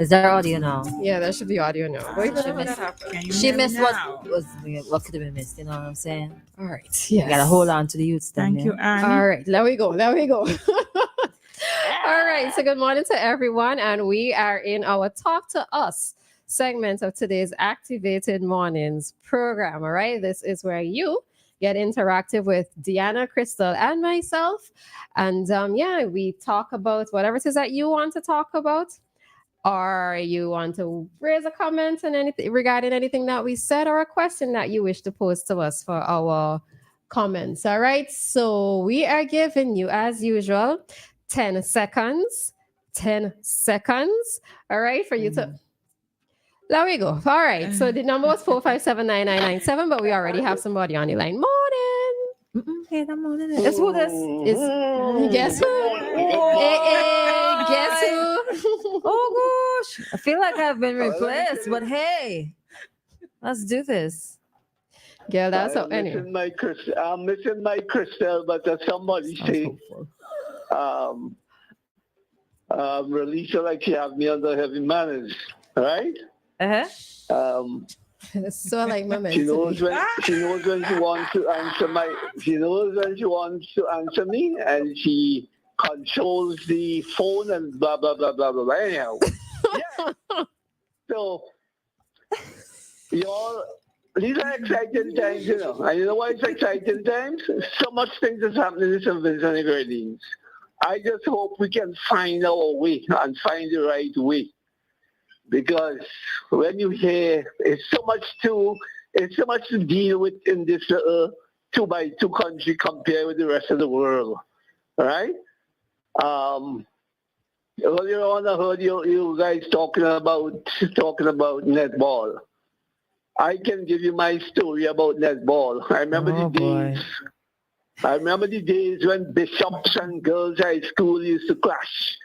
Is there audio now? Yeah, there should be audio now. Wait, She whenever that missed, happened. Can you she hear me missed what now? what could have been missed. You know what I'm saying? All right. You gotta Yes. hold on to the youths. Then, Thank you, yeah. Annie. All right. There we go. There we go. All right. So good morning to everyone. And we are in our Talk to Us segment of today's Activated Mornings program. All right. This is where you get interactive with Dianna, Christal, and myself. And yeah, we talk about whatever it is that you want to talk about, or you want to raise a comment on anything regarding anything that we said, or a question that you wish to pose to us for our comments. All right. So we are giving you, as usual, 10 seconds. 10 seconds. All right. For you to. There we go. All right. So the number was 4579997, but we already have somebody on the line. Morning. Hey, that morning. It's who this? Is guess who? Hey, guess who? Oh gosh, I feel like I've been replaced. But hey, let's do this. Girl, that's so. I'm Anyway. missing my Christal, but somebody Sounds say, hopeful. Roleza, like she have me under heavy manners, right? Um, So like my she knows mentally. when she wants to answer she knows when she wants to answer me, and she controls the phone and blah blah blah blah blah. Anyhow, yeah. So y'all, these are exciting times, you know. And you know why it's exciting times? So much things is happening in St. Vincent and Grenadines. I just hope we can find our way and find the right way. Because when you hear it's so much to deal with in this 2x2 country compared with the rest of the world. All right? Earlier on I heard you guys talking about netball. I can give you my story about netball. I remember I remember the days when Bishops and Girls High School used to clash.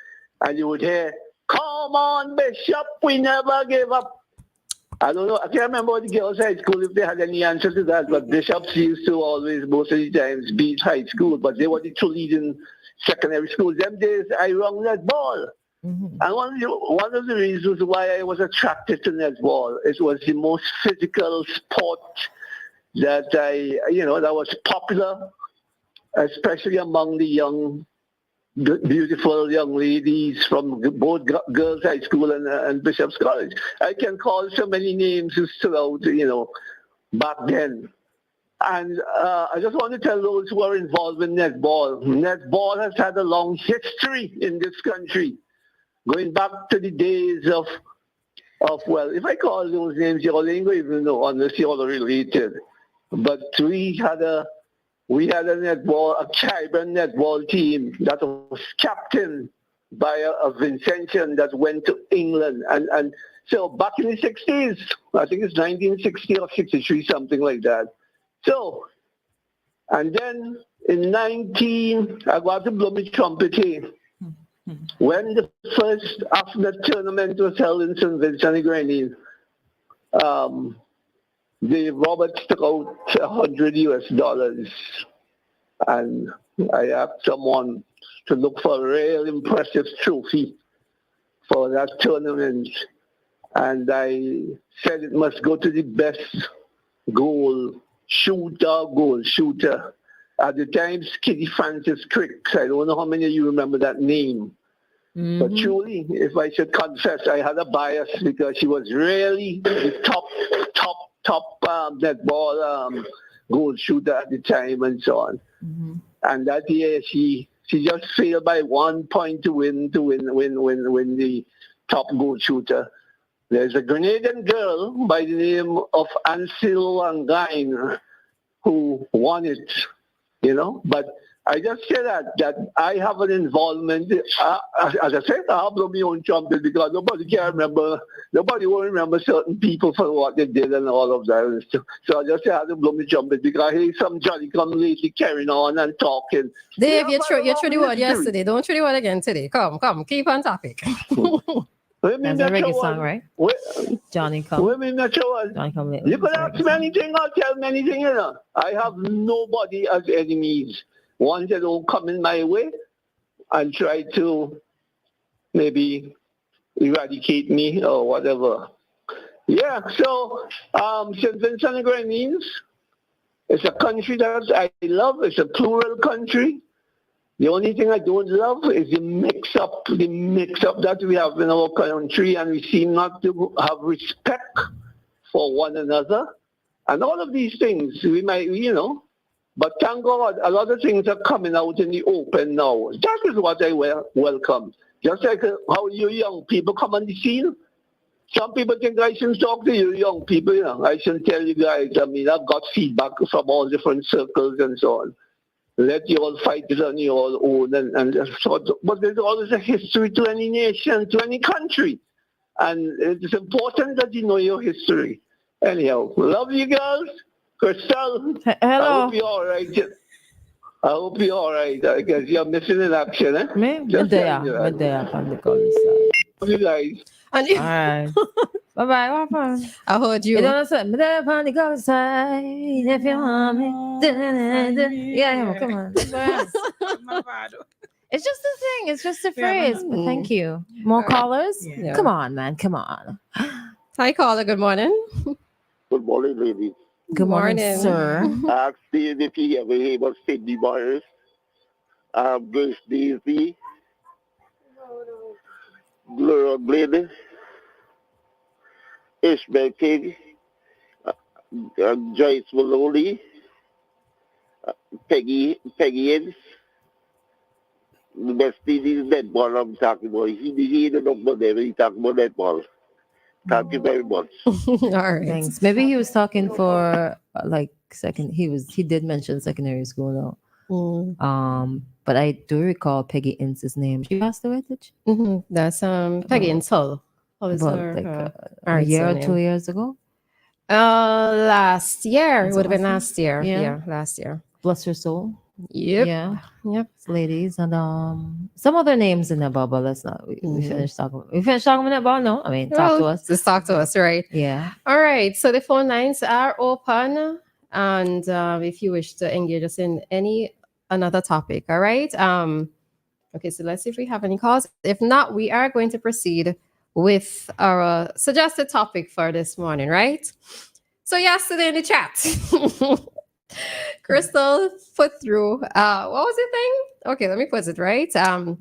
And you would hear, "Come on, Bishop, we never give up." I don't know. I can't remember what the Girls High School, if they had any answer to that. But Bishops used to always, most of the times, beat high school. But they were the two leading secondary schools. Them days, I run netball. Mm-hmm. And one of the reasons why I was attracted to netball, it was the most physical sport that that was popular, especially among the young, beautiful young ladies from both Girls High School and Bishop's College. I can call so many names who stood out, back then. And I just want to tell those who are involved in netball. Netball has had a long history in this country, going back to the days of well, if I call those names, you all ain't going to even know unless you're all related. But we had a Caribbean netball team that was captained by a Vincentian that went to England. And so back in the 60s, I think it's 1960 or 63, something like that. So, and then in I got to blow my trumpet here. When the first AFNA tournament was held in St. Vincent and Grenadines, the Roberts took out $100, and I asked someone to look for a real impressive trophy for that tournament, and I said it must go to the best goal shooter. At the time, Skitty Francis Crick. I don't know how many of you remember that name. Mm-hmm. But truly, if I should confess, I had a bias because she was really the top netball goal shooter at the time and so on. Mm-hmm. And that year, she just failed by 1 point to win the top goal shooter. There's a Grenadian girl by the name of Ansel Langain who won it, But I just say that I have an involvement. As I said, I'll blow my own trumpet because nobody will remember certain people for what they did and all of that. So I just say I have to blow my trumpet because I hear some Johnny come lately carrying on and talking. Dave, you threw the word yesterday. Don't throw the word again today. Come, keep on topic. That's a reggae song, right? Johnny come. Johnny come lately. You could ask me anything or tell me anything, I have nobody as enemies. Ones that don't come in my way and try to maybe eradicate me or whatever. Yeah, so St. Vincent and Grenadines, it's a country that I love. It's a plural country. The only thing I don't love is the mix-up that we have in our country, and we seem not to have respect for one another. And all of these things, we might, but thank God, a lot of things are coming out in the open now. That is what I welcome. Just like how you young people come on the scene. Some people think I shouldn't talk to you young people, I shouldn't tell you guys. I mean, I've got feedback from all different circles and so on. Let you all fight it on your own. And so, but there's always a history to any nation, to any country. And it's important that you know your history. Anyhow, love you girls. Christal, Hello. I hope you're all right. I hope you're all right. I guess you're missing in action, eh? Me there on the call side. Love you guys. And you, All right. Bye-bye. What happened? I heard you. You don't understand? Me there on the call side. If you want me. Yeah, come on. It's just a thing. It's just a phrase. But thank you. More callers? Yeah. Come on, man. Come on. Hi, caller. Good morning. Good morning, ladies. Good morning, sir. Ask Steve if he ever able to Sydney Myers, Grace Daisy, Gloria Blade, Ishmael King, Joyce Maloney, Peggy Inns, the best thing is netball I'm talking about. He don't know about them, he talking about netball. Thank you very much. All right. Thanks. Maybe he was talking for he did mention secondary school though. But I do recall Peggy Ince's name. She passed away, did she? That's Peggy and Sol. About a year or 2 years ago. Last year. That's It would have been awesome. last year. Yeah. Yeah, last year. Bless her soul. Yep. Yeah. Yep. Ladies and some other names in there, but let's not. We finished talking. We finished talking with that ball. No, I mean, talk to us. Just talk to us, right? Yeah. All right. So the phone lines are open, and if you wish to engage us in another topic, all right. Okay. So let's see if we have any calls. If not, we are going to proceed with our suggested topic for this morning, right? So yesterday in the chat, Christal put through what was the thing? Okay, let me put it right. A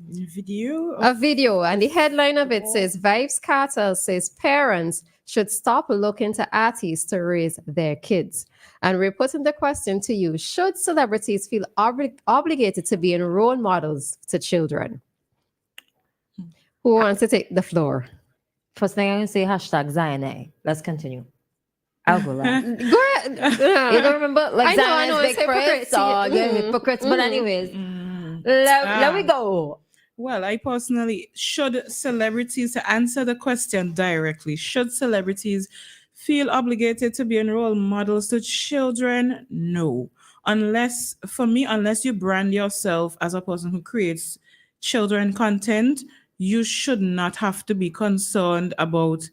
video, and the headline of it says Vibes Cartel says parents should stop looking to artists to raise their kids. And we're putting the question to you: should celebrities feel obligated to be role models to children? Who wants to take the floor? First thing I'm gonna say #Zion. Let's continue. I'll go last. Go ahead. You don't remember like I know, Zion's it's big hypocrites or the hypocrites, but anyways, let we go. Well, I personally, should celebrities, to answer the question directly, should celebrities feel obligated to be role models to children? No. Unless you brand yourself as a person who creates children content, you should not have to be concerned about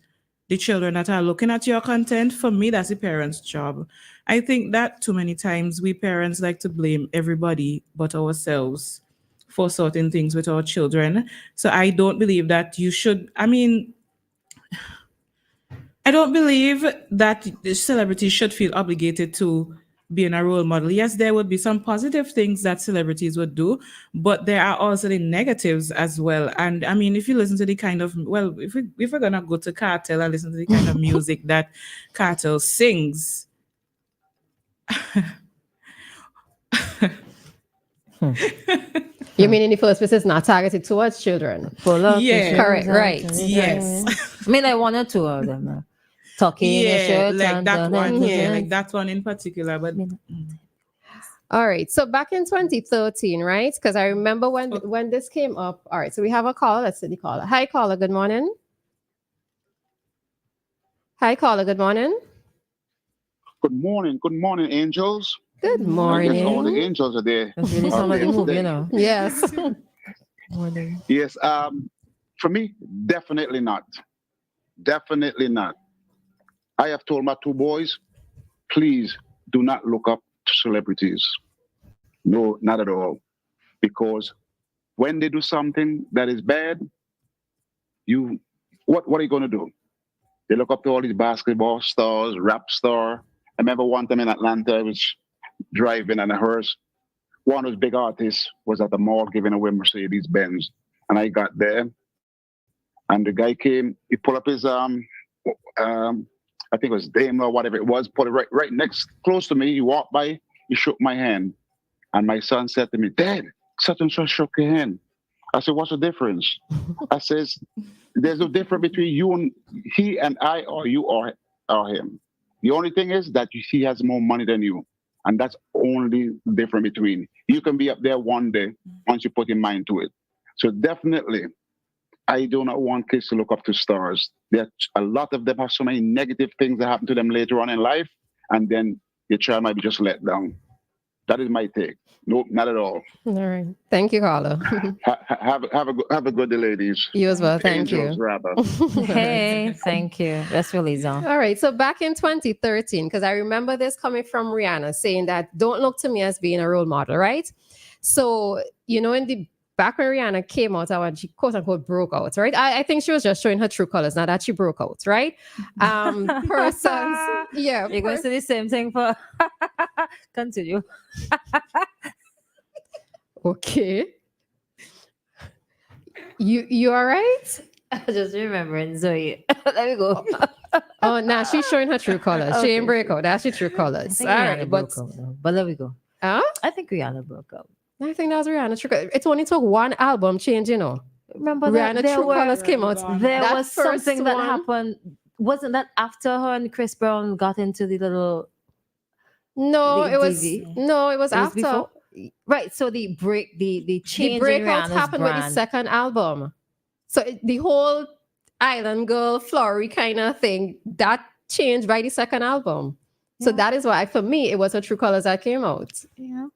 the children that are looking at your content. For me, that's the parents' job. I think that too many times we parents like to blame everybody but ourselves for certain things with our children. So I don't believe that you should, I don't believe that the celebrities should feel obligated to be a role model. Yes, there would be some positive things that celebrities would do, but there are also the negatives as well. And if you listen to the kind of, if we're gonna go to Cartel and listen to the kind of music that Cartel sings, You mean in the first place it's not targeted towards children? Yeah, correct, right. Yes. Like one or two of them. Talking in your shirt like and that one. Yeah, like that one in particular. But all right. So back in 2013, right? Because I remember when this came up. All right. So we have a caller. Let's see the caller. Hi, caller. Good morning. Hi, caller. Good morning. Good morning. Good morning, angels. Good morning. I guess all the angels are there. That's really sound like a movie, Yes. Morning. Yes. For me, definitely not. Definitely not. I have told my two boys, please do not look up to celebrities. No, not at all. Because when they do something that is bad, you what are you going to do? They look up to all these basketball stars, rap star. I remember one time in Atlanta, I was driving and I heard one of those big artists was at the mall giving away Mercedes Benz. And I got there and the guy came, he pulled up his I think it was Daimler or whatever it was, put it right next, close to me. He walked by, he shook my hand. And my son said to me, Dad, such and such shook your hand. I said, what's the difference? I says, there's no difference between you and he and I or you or him. The only thing is that he has more money than you. And that's only different between. You can be up there one day once you put your mind to it. So definitely, I do not want kids to look up to stars. A lot of them have so many negative things that happen to them later on in life, and then your child might be just let down. That is my take. No, not at all. All right. Thank you, Carla. Have a good day, ladies. You as well. Thank Angels, you. rather. Hey, thank you. That's Roleza. All right. So back in 2013, because I remember this coming from Rihanna saying that don't look to me as being a role model, right? So, in the back when Rihanna came out, when she quote unquote broke out, right? I think she was just showing her true colors, not that she broke out, right? Persons, yeah. You're going to do the same thing for continue. Okay. You all right? Just remembering Zoe. Let me go. Oh, now she's showing her true colors. She ain't break out. That's her true colors. All right, but let me go. Huh? I think Rihanna broke up. I think that was Rihanna true colors. It only took one album change, Remember Rihanna that True Colors came out. There That was first something that one- happened. Wasn't that after her and Chris Brown got into the little? No, The it was DV? no, it was It was after. before? Right. So the change The breakout in Rihanna's happened with the brand. second album. So the whole Island Girl, Flory kind of thing, that changed by the second album. So Yeah. that is why, for me, it was her True Colors that came out. Yeah.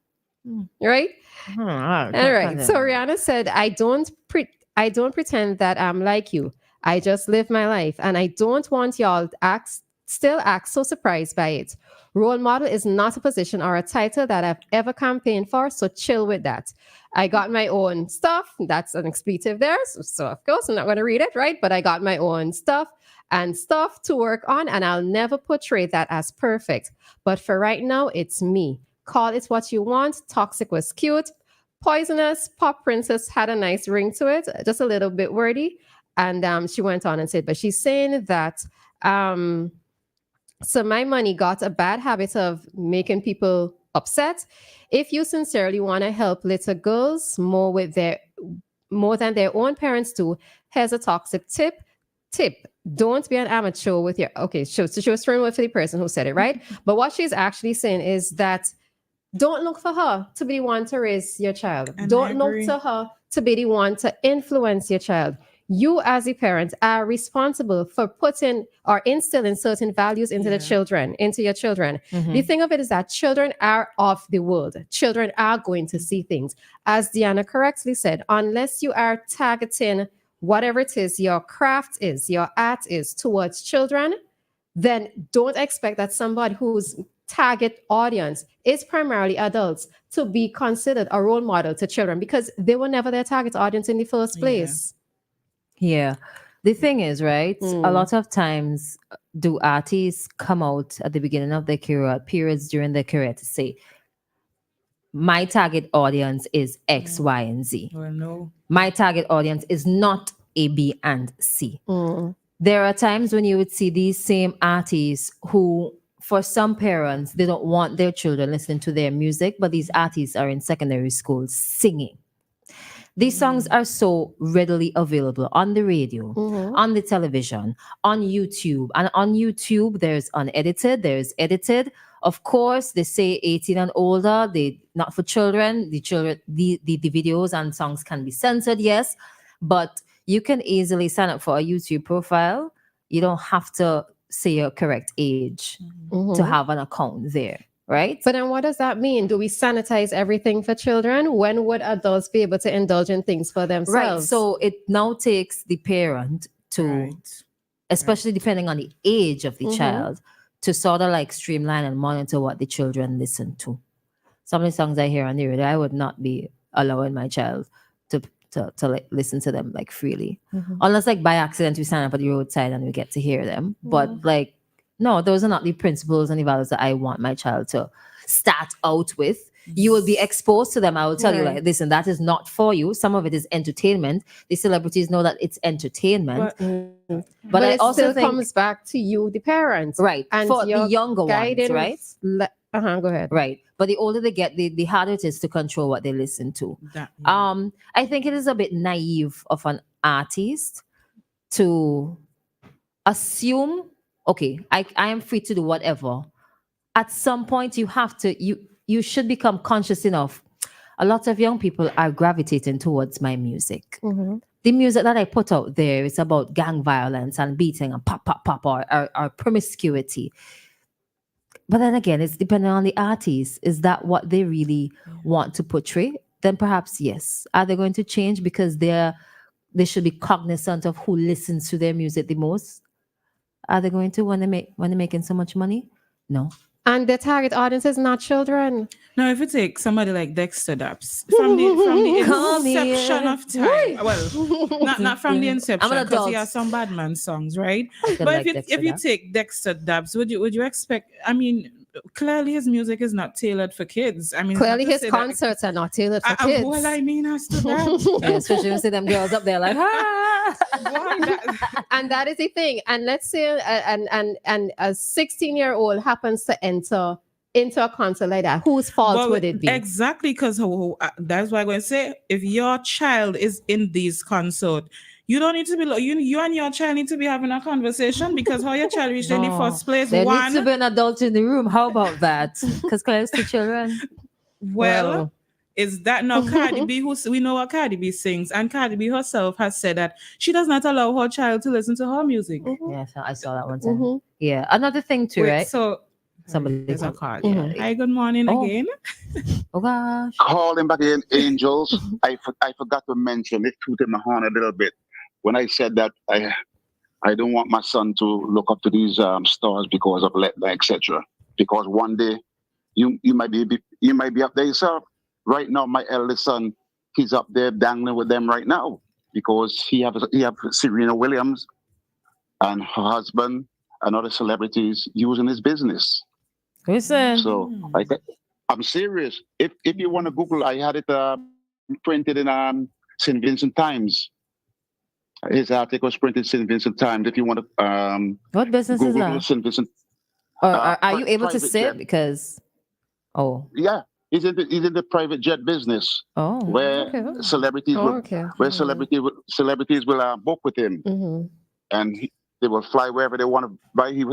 Right? All right. All right. So Rihanna said, I don't pretend that I'm like you. I just live my life. And I don't want y'all to still act so surprised by it. Role model is not a position or a title that I've ever campaigned for, so chill with that. I got my own stuff. That's an expletive there. So of course, I'm not going to read it, right? But I got my own stuff to work on, and I'll never portray that as perfect. But for right now, it's me. Call it what you want. Toxic was cute. Poisonous, Pop Princess had a nice ring to it, just a little bit wordy. And she went on and said, but she's saying that, so my money got a bad habit of making people upset. If you sincerely want to help little girls more than their own parents do, here's a toxic tip. Don't be an amateur with your, okay, so she was throwing with the person who said it, right? But what she's actually saying is that don't look for her to be the one to raise your child. And Don't I look agree. to her to be the one to influence your child. You as a parent are responsible for putting or instilling certain values into your children. The thing of it is that children are of the world. Children are going to see things. As Dianna correctly said, unless you are targeting whatever it is, your craft is, your art is towards children, then don't expect that somebody whose target audience is primarily adults to be considered a role model to children, because they were never their target audience in the first place. Yeah. The thing is, right? A lot of times do artists come out at the beginning of their career, periods during their career, to say, my target audience is X, Y, and Z. Well, no. My target audience is not A, B, and C. There are times when you would see these same artists who, for some parents, they don't want their children listening to their music, but these artists are in secondary school singing. These songs are so readily available on the radio, on the television, on YouTube. And on YouTube, there's unedited, there's edited. Of course, they say 18 and older, they not for children. The videos and songs can be censored, yes. But you can easily sign up for a YouTube profile. You don't have to say your correct age to have an account there. Right? But then what does that mean? Do we sanitize everything for children? When would adults be able to indulge in things for themselves? Right. So it now takes the parent to, especially depending on the age of the child, to sort of like streamline and monitor what the children listen to. Some of the songs I hear on the radio, I would not be allowing my child to listen to them like freely, Mhm. unless like by accident we stand up at the roadside and we get to hear them. But Mhm. like, no, those are not the principles and the values that I want my child to start out with. You will be exposed to them. I will tell you, Right. like, listen, that is not for you. Some of it is entertainment. The celebrities know that it's entertainment. But But I it also still think, comes back to you, the parents, right, and for the your younger ones, guidance. right? Go ahead. Right. But the older they get, the harder it is to control what they listen to. that, yeah. I think it is a bit naive of an artist to assume, okay, I am free to do whatever. At some point you should become conscious enough. A lot of young people are gravitating towards my music. Mhm. The music that I put out there is about gang violence and beating and pop, pop, pop, or promiscuity. But then again, it's depending on the artist. Is that what they really want to portray? Then perhaps yes. Are they going to change because they should be cognizant of who listens to their music the most? Are they going to when they're making so much money? No. And the target audience is not children. Now, if you take somebody like Dexter Daps from the Come inception here. of time, well, not from the I'm inception an because he adult. has some bad man songs, right? I could But like if Dexter you Daps. take Dexter Daps, would you expect? I mean, clearly his music is not tailored for kids. I mean, it's not Clearly, to his say that- concerts are not tailored for kids. well, I mean, as to that, Yeah, especially when you see them girls up there like, why that? And that is the thing. And let's say and a 16-year-old happens to enter into a concert like that. Whose fault Well, would it be? Exactly, because that's why I'm going to say, if your child is in this concert, you don't need to be you and your child need to be having a conversation, because how your child reached in the No, first place. there One, needs to be an adult in the room. How about that? Because close to children. well, is that now Cardi B, who we know what Cardi B sings, and Cardi B herself has said that she does not allow her child to listen to her music. Yeah, I saw that one time. Mhm. Yeah, another thing too, Wait, right? so Somebody there's a called. call. Mhm. Hi, good morning Oh. again. Oh gosh. Calling back in angels. I forgot to mention it, tooted my horn a little bit when I said that I don't want my son to look up to these stars because of etc. Because one day you might be up there yourself. Right now, my eldest son, he's up there dangling with them right now because he have Serena Williams and her husband and other celebrities using his business. Listen. So I'm serious. If you want to Google, I had it printed in St. Vincent Times. His article was printed in St. Vincent Times. If you want to What business is Google that? St. Vincent, Or are you able to private say jet. it? Because Yeah, he's in the private jet business oh, where Okay. celebrities Oh, will okay. where celebrities will book with him, Mhm. and they will fly wherever they want to. Buy he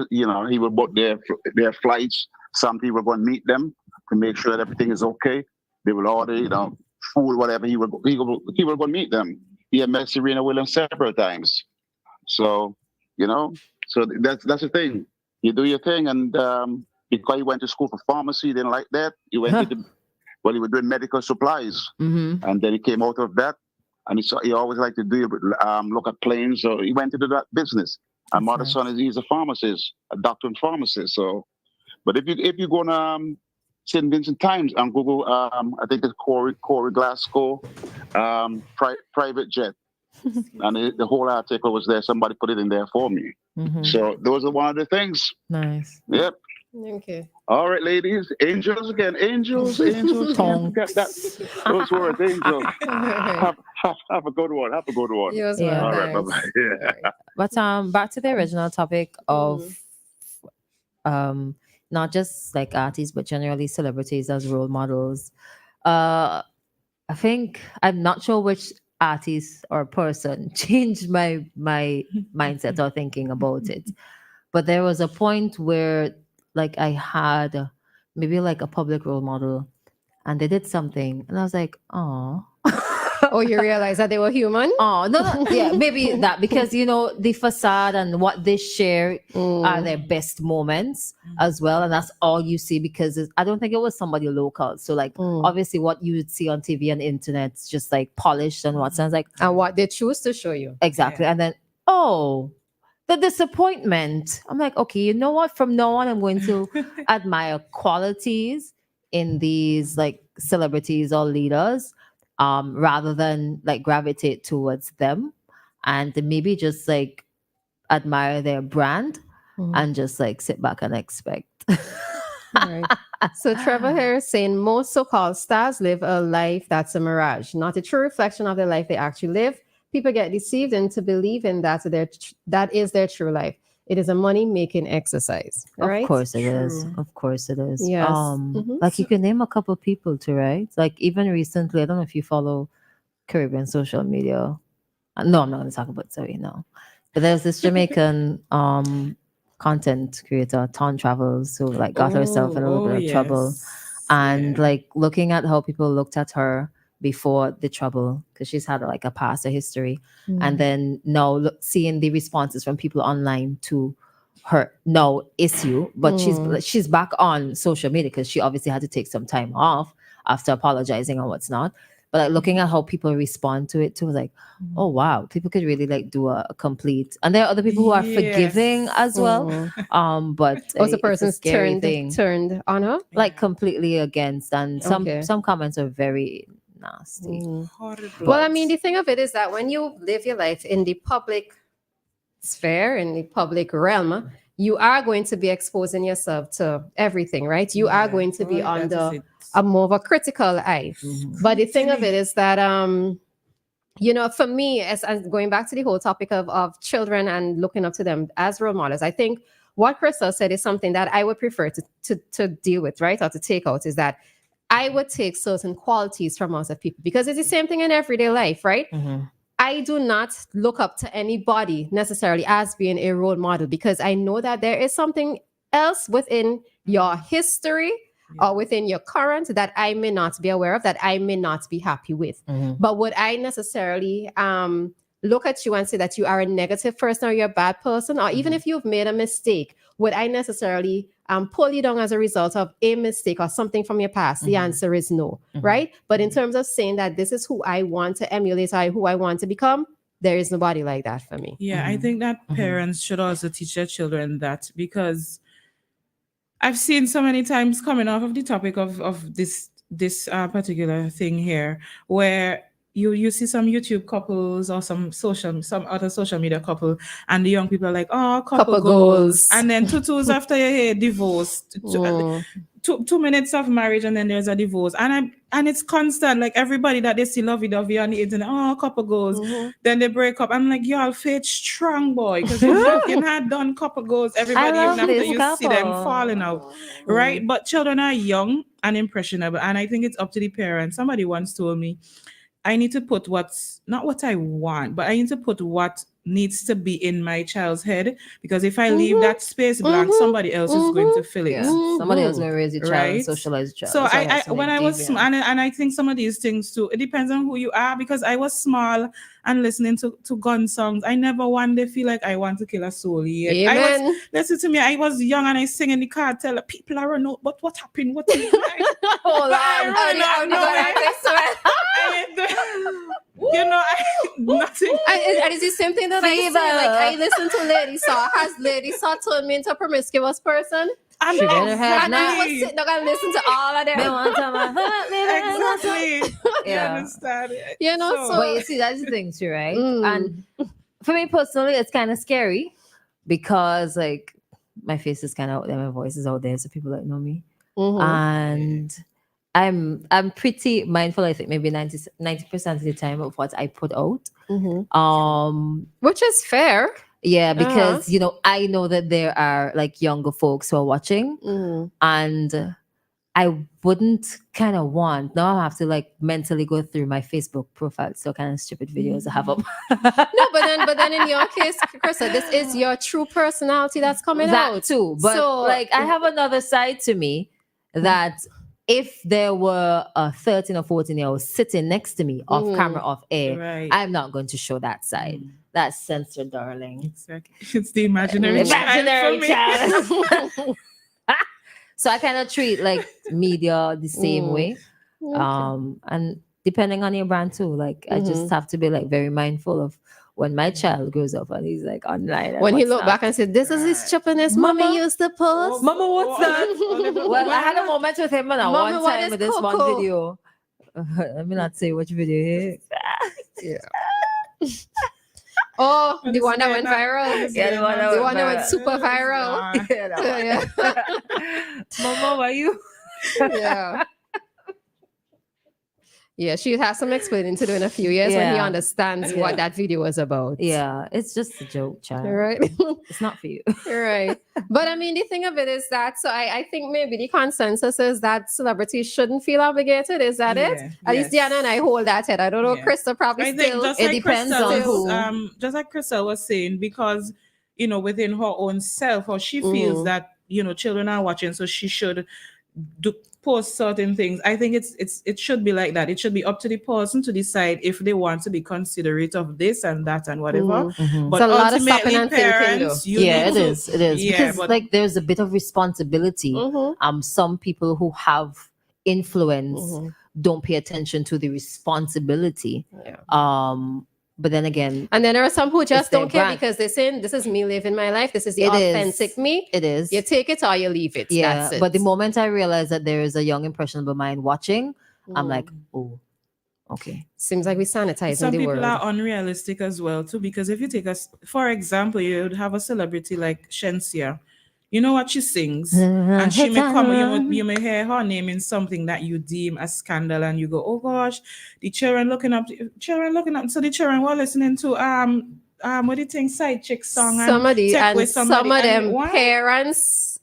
will book their flights. Some people will go and meet them to make sure that everything is okay. They will order food, whatever. He will go and meet them. He had met Serena Williams several times. So so that's the thing. You do your thing, and because he went to school for pharmacy, he didn't like that. He went into he was doing medical supplies, mm-hmm. and then he came out of that, and he always liked to look at planes. So he went into that business. And my other That's son he's a pharmacist, a doctor and pharmacist. So, but if you go on St. Vincent Times and Google, I think it's Corey Glasgow, private jet, and the whole article was there. Somebody put it in there for me. Mm-hmm. So those are one of the things. Nice. Yep. Okay. All right, ladies. Angels again. Angels. Tongue. Forget that. Those words, angels. Have a good one. Have a good one. You as Yeah. well. All right. Thanks. Bye-bye. Yeah. All right. But back to the original topic of not just like artists, but generally celebrities as role models. I think I'm not sure which artist or person changed my mindset or thinking about it. But there was a point where like I had maybe like a public role model and they did something and I was like, oh. Oh, you realize that they were human? Oh, no, yeah, maybe that because the facade and what they share are their best moments as well, and that's all you see because I don't think it was somebody local. So, like, obviously, what you would see on TV and internet is just like polished and what sounds like And what they choose to show you. exactly, and then the disappointment. I'm like, okay, you know what? From now on, I'm going to admire qualities in these like celebrities or leaders. rather than like gravitate towards them, and maybe just like admire their brand and just like sit back and expect. Right. So Trevor here is saying most so-called stars live a life that's a mirage, not a true reflection of the life they actually live. People get deceived into believing that is their true life. It is a money-making exercise, right? Of course it is. True. Of course it is. Yes. Mhm. Like you can name a couple people too, right? Like even recently, I don't know if you follow Caribbean social media. No, I'm not going to talk about sorry, no. But there's this Jamaican content creator, Ton Travels, who like got herself in a little bit of trouble. And like looking at how people looked at her before the trouble, because she's had like a past, a history, and then now seeing the responses from people online to her no issue, but she's back on social media because she obviously had to take some time off after apologizing and what's not. But like looking at how people respond to it too, like, oh wow, people could really like do a complete. And there are other people who are forgiving as well. But Was the it's a person scary thing. turned on her? Like completely against, and some comments are very nasty. Well, I mean, the thing of it is that when you live your life in the public sphere, in the public realm, you are going to be exposing yourself to everything, right? You are going to be under a more of a critical eye. But the thing of it is that, you know, for me, as going back to the whole topic of children and looking up to them as role models, I think what Christal said is something that I would prefer to deal with, right? Or to take out, is that I would take certain qualities from other people, because it's the same thing in everyday life, right? I do not look up to anybody necessarily as being a role model, because I know that there is something else within your history or within your current that I may not be aware of, that I may not be happy with. But would I necessarily look at you and say that you are a negative person or you're a bad person, or even if you've made a mistake, would I necessarily pull you down as a result of a mistake or something from your past? The answer is no, right? But in terms of saying that this is who I want to emulate or who I want to become, there is nobody like that for me. Yeah, I think that parents should also teach their children that, because I've seen so many times, coming off of the topic of this particular thing here, where you see some YouTube couples or some other social media couple, and the young people are like, oh, couple goals. And then 2 after you hear divorced. 2 minutes of marriage and then there's a divorce, and it's constant. Like everybody that they see lovey-dovey on the internet, oh, couple goals, then they break up. I'm like, y'all faith strong, boy, because you had done couple goals, everybody, even after you see them falling out, right? But children are young and impressionable, and I think it's up to the parents. Somebody once told me, I need to put not what I want, but I need to put what needs to be in my child's head, because if I leave that space blank, somebody else is going to fill it. Yeah. Somebody else is going to raise your child and socialize your child. So I when I was small, and I think some of these things too, it depends on who you are, because I was small and listening to gun songs. I never one day feel like I want to kill a soul yet. Listen to me, I was young and I sing in the car, tell people I run out, but what happened? What happened? You know, nothing. And it's the same thing that I say. Like, I listen to Lady Saw. Has Lady Saw turned me into a promiscuous person? And I was sitting down and listen to all of them. Exactly. You understand? You know, so but you see, that's the thing too, right? And for me personally, it's kind of scary, because like my face is kind of out there, my voice is out there, so people don't know me. And I'm pretty mindful, I think maybe 90% of the time, of what I put out. Which is fair. Yeah, because you know, I know that there are like younger folks who are watching, and I wouldn't kind of want, now I have to like mentally go through my Facebook profile, so kind of stupid videos I have up. No, but then in your case, Christal, this is your true personality that's coming out. That too. But so, like I have another side to me that if there were a 13 or 14-year-old sitting next to me off camera, off air, I'm not going to show that side. That's censored, darling. Exactly. It's the imaginary child. So I kind of treat like media the same way. And depending on your brand too, like I just have to be like very mindful of when my child grows up and he's like online. When he look back and said, this is his stupidness Mommy used to post. Mama, what's that? Well, I had a moment with him one time with this one video. Let me not say which video here. Yeah. Oh, the one that went viral. Yeah, the one that The went one that went viral. super viral. Yeah, that one. Yeah. Mama, why you? Yeah. Yeah, she has some explaining to do in a few years when he Yeah. understands Yeah. what that video was about. Yeah, it's just a joke, child. All right. It's not for you. Right. But I mean, the thing of it is that, so I think maybe the consensus is that celebrities shouldn't feel obligated. Is that it? Yeah, At least yes. Dianna and I hold that head. I don't know, Yeah. Christal probably I think still. just it like depends Christal on was, who. just like Christal was saying, because within her own self, or she feels that children are watching, so she should post certain things. I think it should be like that. It should be up to the person to decide if they want to be considerate of this and that and whatever. Mhm. But It's a lot of stopping ultimately, and thinking, parents, though. you Yeah, need it to, is. It is. Yeah, Because but like there's a bit of responsibility. Some people who have influence don't pay attention to the responsibility. Yeah. But then again, And then there are some who just their don't care brand. because they're saying, this is me living my life. This is the It is. authentic me. it is. You take it or you leave it. Yeah. That's it. But the moment I realize that there is a young impressionable mind watching, I'm like, oh, okay. Seems like we're sanitizing some the people world. are unrealistic as well too, because if you take us, for example, you would have a celebrity like Shensia. You know what she sings, and she may come. You may hear her name in something that you deem a scandal, and you go, "Oh gosh, the children looking up." So the children were listening to what do you think, side chick song, Somebody and and some of them why? parents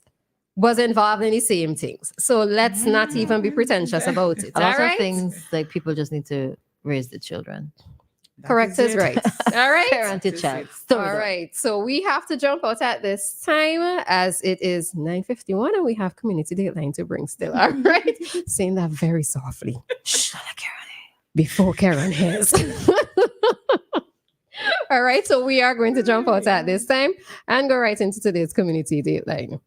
was involved in the same things. So let's not even be pretentious about it. A lot All right? of things like people just need to raise the children. That Correct is it. right. All right. Parent your That's child. it. Story All time. right. So we have to jump out at this time as it is 9:51 and we have community dateline to bring still. All right. Saying that very softly. Shh, not like Karen. Before Karen hears. All right. So we are going to jump out at this time and go right into today's community dateline.